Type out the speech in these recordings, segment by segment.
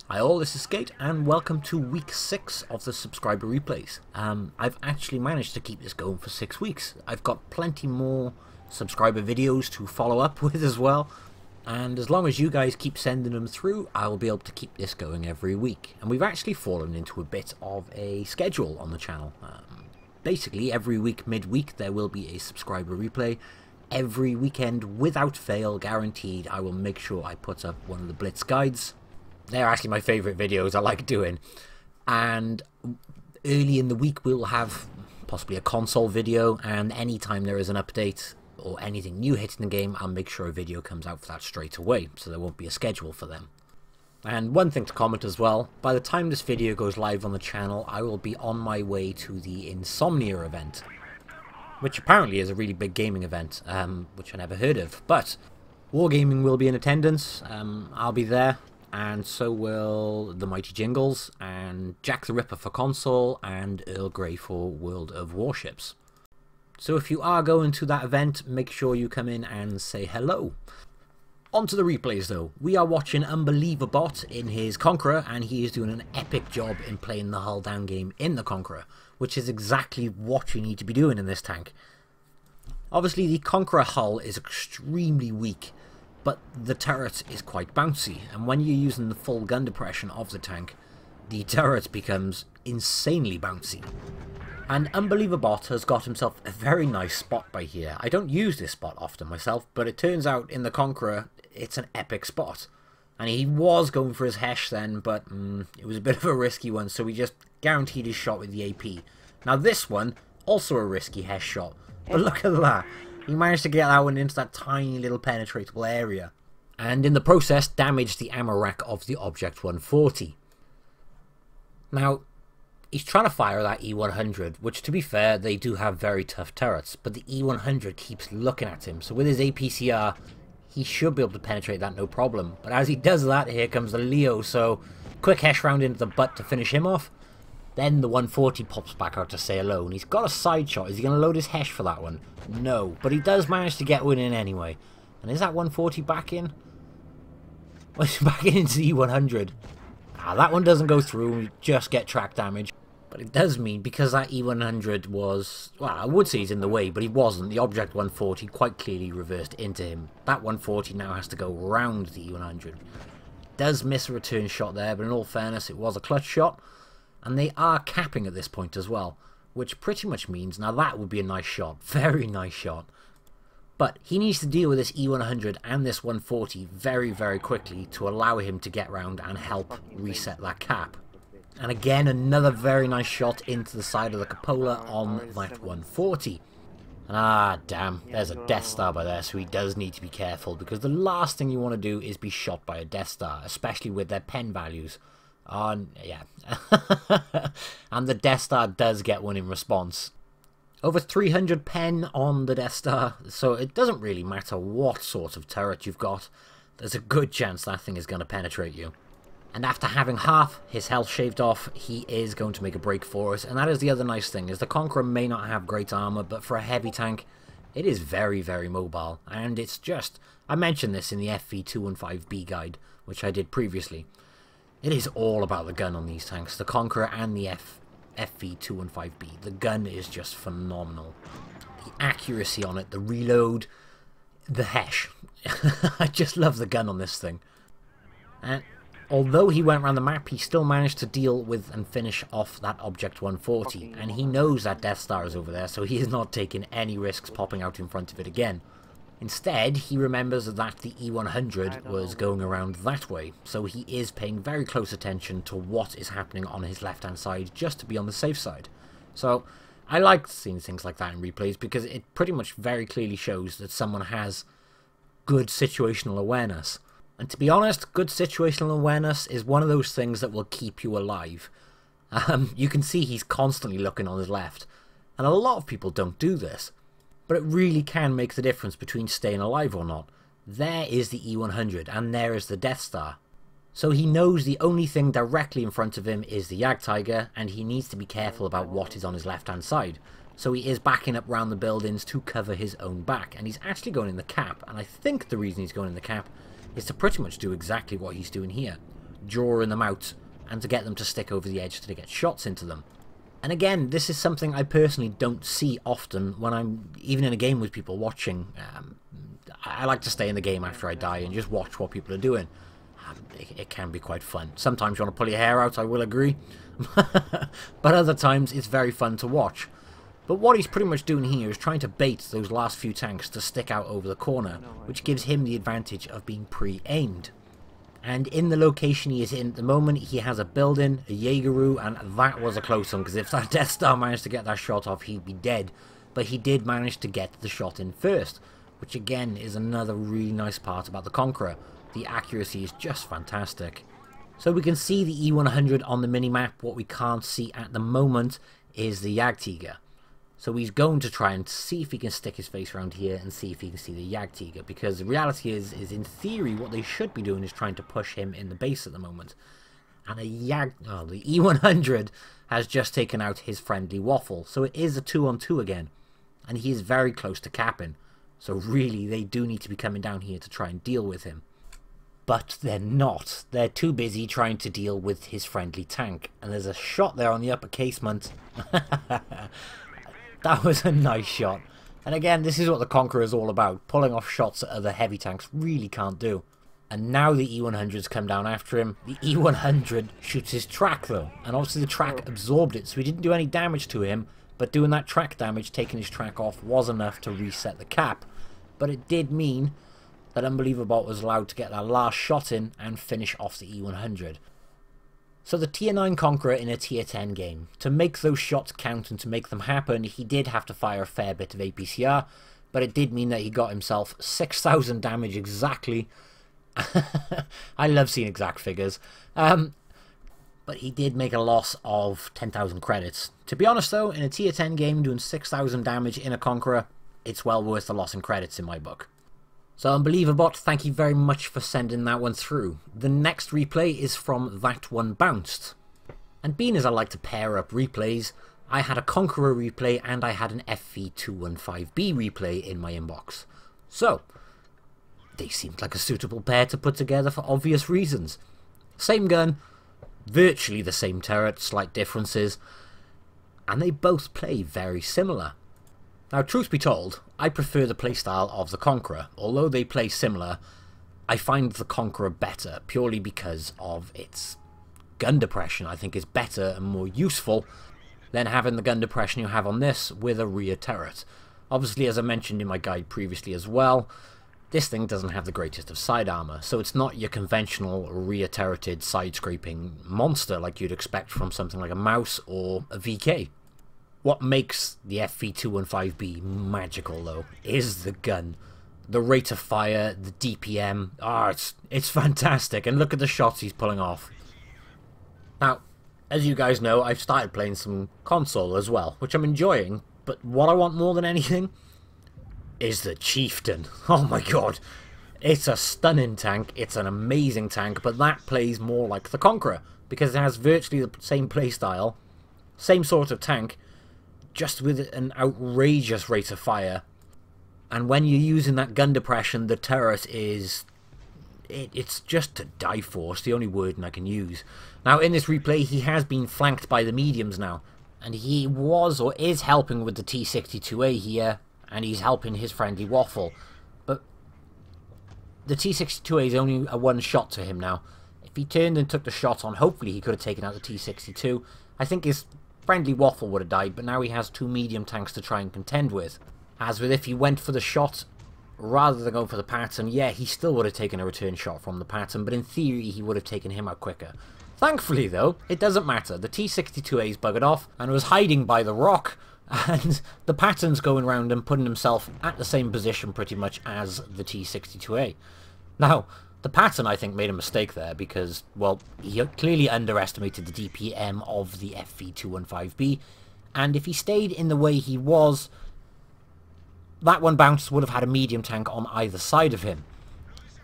Hi all, this is Skate and welcome to week 6 of the subscriber replays. I've actually managed to keep this going for 6 weeks. I've got plenty more subscriber videos to follow up with as well. And as long as you guys keep sending them through, I will be able to keep this going every week. And we've actually fallen into a bit of a schedule on the channel. Basically, every week, midweek, there will be a subscriber replay. Every weekend, without fail, guaranteed, I will make sure I put up one of the Blitz guides. They're actually my favourite videos I like doing. And early in the week we'll have possibly a console video, and anytime there is an update or anything new hitting the game, I'll make sure a video comes out for that straight away, so there won't be a schedule for them. And one thing to comment as well, by the time this video goes live on the channel, I will be on my way to the Insomnia event, which apparently is a really big gaming event, which I never heard of. But Wargaming will be in attendance, I'll be there. And so will the Mighty Jingles, and Jack the Ripper for console, and Earl Grey for World of Warships. So if you are going to that event, make sure you come in and say hello. On to the replays though. We are watching Unbelievabot in his Conqueror, and he is doing an epic job in playing the hull down game in the Conqueror, which is exactly what you need to be doing in this tank. Obviously the Conqueror hull is extremely weak, but the turret is quite bouncy, and when you're using the full gun depression of the tank, the turret becomes insanely bouncy. And Unbelievabot has got himself a very nice spot by here. I don't use this spot often myself, but it turns out in the Conqueror it's an epic spot. And he was going for his Hesh then, but it was a bit of a risky one, so he just guaranteed his shot with the AP. Now this one, also a risky Hesh shot, but look at that. He managed to get that one into that tiny little penetratable area, and in the process damaged the ammo rack of the Object 140. Now, he's trying to fire that E100, which to be fair, they do have very tough turrets, but the E100 keeps looking at him, so with his APCR, he should be able to penetrate that no problem. But as he does that, here comes the Leo, so quick Hesh round into the butt to finish him off. Then the 140 pops back out to say hello, and he's got a side shot. Is he going to load his Hesh for that one? No, but he does manage to get one in anyway. And is that 140 back in? Well, it's back into the E100. Ah, that one doesn't go through, we just get track damage. But it does mean, because that E100 was, well, I would say he's in the way, but he wasn't. The Object 140 quite clearly reversed into him. That 140 now has to go around the E100. Does miss a return shot there, but in all fairness, it was a clutch shot. And they are capping at this point as well, which pretty much means, now that would be a nice shot, very nice shot. But he needs to deal with this E100 and this 140 very, very quickly to allow him to get round and help reset that cap. And again, another very nice shot into the side of the cupola on that 140. Ah, damn, there's a Death Star by there, so he does need to be careful, because the last thing you want to do is be shot by a Death Star, especially with their pen values. Yeah. And the Death Star does get one in response. Over 300 pen on the Death Star, so it doesn't really matter what sort of turret you've got. There's a good chance that thing is going to penetrate you. And after having half his health shaved off, he is going to make a break for us. And that is the other nice thing, is the Conqueror may not have great armor, but for a heavy tank, it is very, very mobile. And it's just, I mentioned this in the FV215B guide, which I did previously. It is all about the gun on these tanks, the Conqueror and the FV215B. The gun is just phenomenal. The accuracy on it, the reload, the Hesh. I just love the gun on this thing. And although he went around the map, he still managed to deal with and finish off that Object 140. And he knows that Death Star is over there, so he is not taking any risks popping out in front of it again. Instead, he remembers that the E100 was going around that way, so he is paying very close attention to what is happening on his left-hand side, just to be on the safe side. So, I like seeing things like that in replays, because it pretty much very clearly shows that someone has good situational awareness. And to be honest, good situational awareness is one of those things that will keep you alive. You can see he's constantly looking on his left, and a lot of people don't do this. But it really can make the difference between staying alive or not. There is the E100, and there is the Death Star. So he knows the only thing directly in front of him is the Jagdtiger, and he needs to be careful about what is on his left-hand side. So he is backing up round the buildings to cover his own back, and he's actually going in the cap, and I think the reason he's going in the cap is to pretty much do exactly what he's doing here. drawing them out and to get them to stick over the edge to get shots into them. And again, this is something I personally don't see often when I'm even in a game with people watching. I like to stay in the game after I die and just watch what people are doing. It can be quite fun. Sometimes you want to pull your hair out, I will agree. But other times it's very fun to watch. But what he's pretty much doing here is trying to bait those last few tanks to stick out over the corner, which gives him the advantage of being pre-aimed. And in the location he is in at the moment, he has a building, a Jaegeru, and that was a close one, because if that Death Star managed to get that shot off, he'd be dead. But he did manage to get the shot in first, which again is another really nice part about the Conqueror. The accuracy is just fantastic. So we can see the E100 on the minimap. What we can't see at the moment is the Jagdtiger. So he's going to try and see if he can stick his face around here and see if he can see the Jagdtiger. Because the reality is in theory, what they should be doing is trying to push him in the base at the moment. And the E100 has just taken out his friendly Waffle. So it is a 2-on-2 again. And he is very close to capping. So really, they do need to be coming down here to try and deal with him. But they're not. They're too busy trying to deal with his friendly tank. And there's a shot there on the upper casement. That was a nice shot. And again, this is what the Conqueror is all about. Pulling off shots that other heavy tanks really can't do. And now the E100's come down after him. The E100 shoots his track though. And obviously the track absorbed it, so he didn't do any damage to him. But doing that track damage, taking his track off, was enough to reset the cap. But it did mean that Unbelievable was allowed to get that last shot in and finish off the E100. So the tier 9 Conqueror in a tier 10 game. To make those shots count and to make them happen, he did have to fire a fair bit of APCR, but it did mean that he got himself 6,000 damage exactly. I love seeing exact figures. But he did make a loss of 10,000 credits. To be honest though, in a tier 10 game doing 6,000 damage in a Conqueror, it's well worth the loss in credits in my book. So Unbelievable, thank you very much for sending that one through. The next replay is from That One Bounced. And being as I like to pair up replays, I had a Conqueror replay and I had an FV215B replay in my inbox. So, they seemed like a suitable pair to put together for obvious reasons. Same gun, virtually the same turret, slight differences, and they both play very similar. Now, truth be told, I prefer the playstyle of the Conqueror. Although they play similar, I find the Conqueror better, purely because of its gun depression. I think is better and more useful than having the gun depression you have on this with a rear turret. Obviously, as I mentioned in my guide previously as well, this thing doesn't have the greatest of side armor, so it's not your conventional rear turreted side-scraping monster like you'd expect from something like a Mouse or a VK. What makes the FV215B magical, though, is the gun. The rate of fire, the DPM, it's fantastic, and look at the shots he's pulling off. Now, as you guys know, I've started playing some console as well, which I'm enjoying, but what I want more than anything is the Chieftain. Oh my god, it's a stunning tank, it's an amazing tank, but that plays more like the Conqueror, because it has virtually the same playstyle, same sort of tank, just with an outrageous rate of fire. And when you're using that gun depression, the turret is... It's just to die for. It's the only word I can use. Now, in this replay, he has been flanked by the mediums now. And he was, or is, helping with the T62A here. And he's helping his friendly Waffle. But the T62A is only a one shot to him now. If he turned and took the shot on, hopefully he could have taken out the T62. I think his friendly Waffle would have died, but now he has two medium tanks to try and contend with. As with if he went for the shot rather than go for the pattern, yeah, he still would have taken a return shot from the pattern, but in theory he would have taken him out quicker. Thankfully though, it doesn't matter. The T62A is buggered off and was hiding by the rock, and the pattern's going around and putting himself at the same position pretty much as the T62A. Now, the pattern, I think, made a mistake there because, well, he clearly underestimated the DPM of the FV215B, and if he stayed in the way he was, That One Bounced would have had a medium tank on either side of him.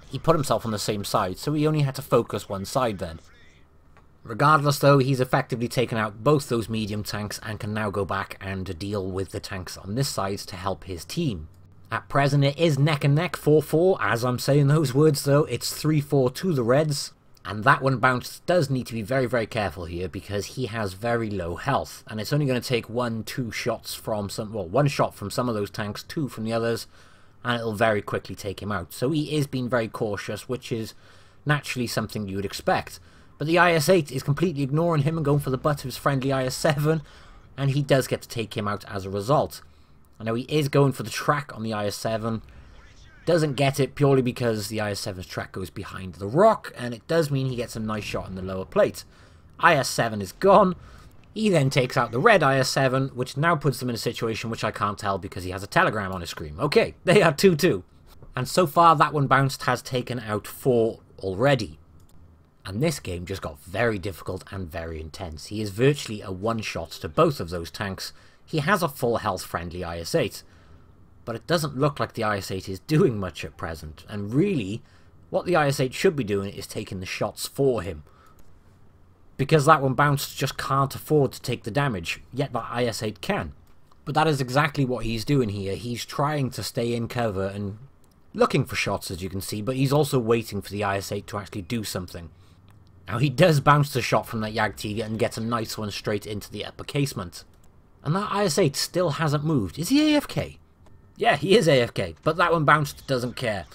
He put himself on the same side, so he only had to focus one side then. Regardless, though, he's effectively taken out both those medium tanks and can now go back and deal with the tanks on this side to help his team. At present, it is neck and neck, 4-4. As I'm saying those words, though, it's 3-4 to the Reds. And that one bounce does need to be very, very careful here because he has very low health. And it's only going to take 1-2 shots from some, well, 1 shot from some of those tanks, 2 from the others, and it'll very quickly take him out. So he is being very cautious, which is naturally something you would expect. But the IS-8 is completely ignoring him and going for the butt of his friendly IS-7, and he does get to take him out as a result. I know he is going for the track on the IS-7. Doesn't get it purely because the IS-7's track goes behind the rock, and it does mean he gets a nice shot in the lower plate. IS-7 is gone. He then takes out the red IS-7, which now puts them in a situation which I can't tell because he has a telegram on his screen. Okay, they are 2-2. And so far, that one bounced has taken out 4 already. And this game just got very difficult and very intense. He is virtually a one-shot to both of those tanks. He has a full health friendly IS-8. But it doesn't look like the IS-8 is doing much at present. And really, what the IS-8 should be doing is taking the shots for him. Because that one bounced just can't afford to take the damage, yet that IS-8 can. But that is exactly what he's doing here. He's trying to stay in cover and looking for shots, as you can see, but he's also waiting for the IS-8 to actually do something. Now, he does bounce the shot from that Jagdtiger and gets a nice one straight into the upper casement. And that IS-8 still hasn't moved. Is he AFK? Yeah, he is AFK, but that one bounced, doesn't care.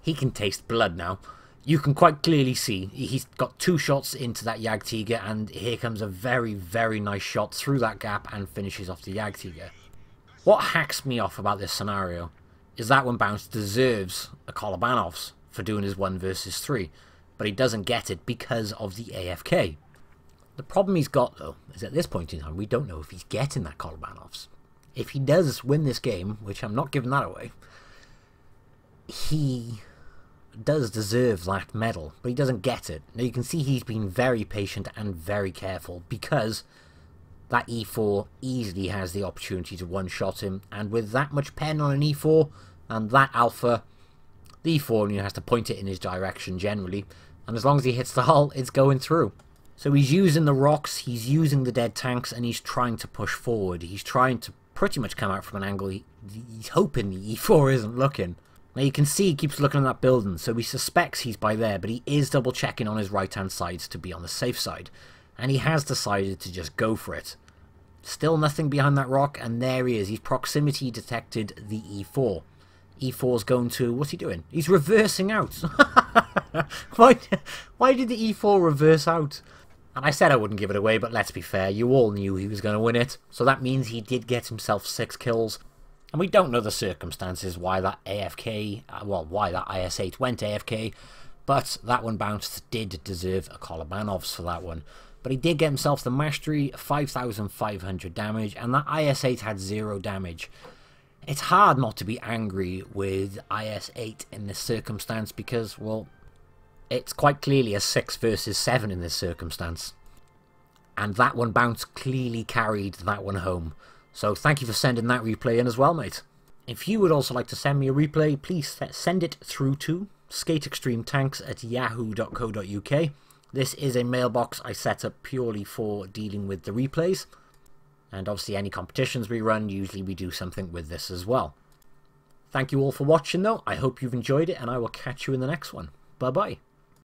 He can taste blood now. You can quite clearly see he's got 2 shots into that Jagdtiger, and here comes a very, very nice shot through that gap and finishes off the Jagdtiger. What hacks me off about this scenario is that one bounce deserves a Kolobanov's for doing his 1 versus 3, but he doesn't get it because of the AFK. The problem he's got, though, is at this point in time, we don't know if he's getting that Kolobanov's. If he does win this game, which I'm not giving that away, he does deserve that medal, but he doesn't get it. Now you can see he's been very patient and very careful because that E4 easily has the opportunity to one-shot him, and with that much pen on an E4 and that alpha, the E4 only has to point it in his direction generally, and as long as he hits the hull, it's going through. So he's using the rocks, he's using the dead tanks, and he's trying to push forward. He's trying to pretty much come out from an angle he's hoping the E4 isn't looking. Now you can see he keeps looking at that building, so he suspects he's by there, but he is double checking on his right hand side to be on the safe side. And he has decided to just go for it. Still nothing behind that rock, and there he is. He's proximity detected the E4. E4's going to... what's he doing? He's reversing out. Why did the E4 reverse out? And I said I wouldn't give it away, but let's be fair, you all knew he was going to win it. So that means he did get himself 6 kills. And we don't know the circumstances why that AFK, well, why that IS-8 went AFK, but that one bounced did deserve a Kolobanov's for that one. But he did get himself the mastery, 5,500 damage, and that IS-8 had 0 damage. It's hard not to be angry with IS-8 in this circumstance because, well, it's quite clearly a 6 versus 7 in this circumstance. And that one bounce clearly carried that one home. So thank you for sending that replay in as well, mate. If you would also like to send me a replay, please send it through to skateextremetanks@yahoo.co.uk. This is a mailbox I set up purely for dealing with the replays. And obviously any competitions we run, usually we do something with this as well. Thank you all for watching though. I hope you've enjoyed it, and I will catch you in the next one. Bye bye.